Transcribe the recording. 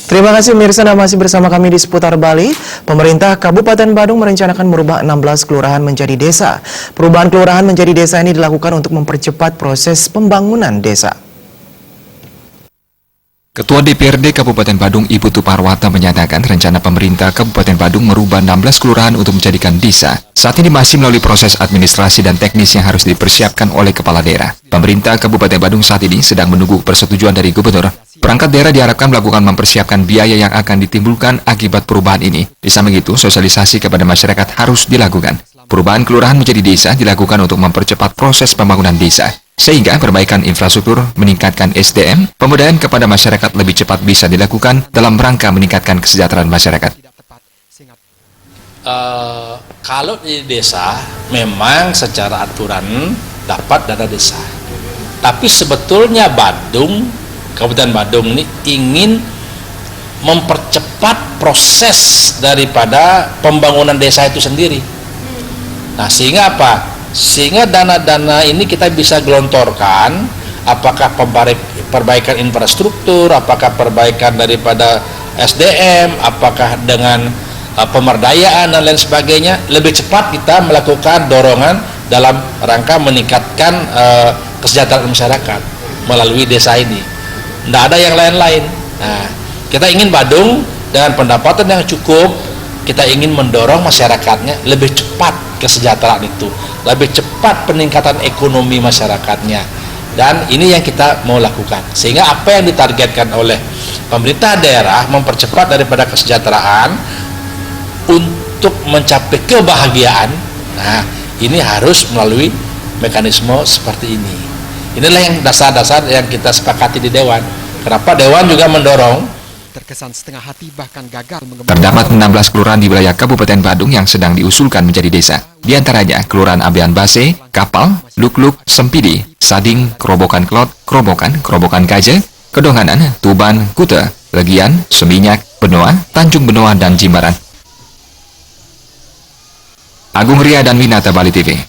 Terima kasih pemirsa, Anda masih bersama kami di Seputar Bali. Pemerintah Kabupaten Badung merencanakan merubah 16 kelurahan menjadi desa. Perubahan kelurahan menjadi desa ini dilakukan untuk mempercepat proses pembangunan desa. Ketua DPRD Kabupaten Badung Ibu Tuparwata menyatakan rencana pemerintah Kabupaten Badung merubah 16 kelurahan untuk menjadikan desa. Saat ini masih melalui proses administrasi dan teknis yang harus dipersiapkan oleh kepala daerah. Pemerintah Kabupaten Badung saat ini sedang menunggu persetujuan dari gubernur. Perangkat daerah diharapkan melakukan mempersiapkan biaya yang akan ditimbulkan akibat perubahan ini. Di samping itu, sosialisasi kepada masyarakat harus dilakukan. Perubahan kelurahan menjadi desa dilakukan untuk mempercepat proses pembangunan desa, sehingga perbaikan infrastruktur, meningkatkan SDM, pemberdayaan kepada masyarakat lebih cepat bisa dilakukan dalam rangka meningkatkan kesejahteraan masyarakat. Kalau di desa, memang secara aturan dapat dana desa. Tapi sebetulnya Badung, Kabupaten Badung ini ingin mempercepat proses daripada pembangunan desa itu sendiri. Nah, sehingga apa? Sehingga dana-dana ini kita bisa gelontorkan, apakah perbaikan infrastruktur, apakah perbaikan daripada SDM, apakah dengan pemberdayaan dan lain sebagainya. Lebih cepat kita melakukan dorongan dalam rangka meningkatkan kesejahteraan masyarakat melalui desa ini. Tidak ada yang lain-lain. Nah, kita ingin Badung dengan pendapatan yang cukup, kita ingin mendorong masyarakatnya lebih cepat kesejahteraan itu, lebih cepat peningkatan ekonomi masyarakatnya, dan ini yang kita mau lakukan. Sehingga apa yang ditargetkan oleh pemerintah daerah mempercepat daripada kesejahteraan untuk mencapai kebahagiaan, nah ini harus melalui mekanisme seperti ini. Inilah yang dasar-dasar yang kita sepakati di Dewan. Kenapa Dewan juga mendorong? Terkesan setengah hati bahkan gagal Terdapat 16 kelurahan di wilayah Kabupaten Badung yang sedang diusulkan menjadi desa. Di antaranya Kelurahan Abean Base, Kapal, Lukluk, Sempidi, Sading, Kerobokan Klot, Kerobokan Kaje, Kedonganan, Tuban, Kute, Legian, Seminyak, Benoa, Tanjung Benoa, dan Jimbaran. Agung Ria dan Winata, Bali TV.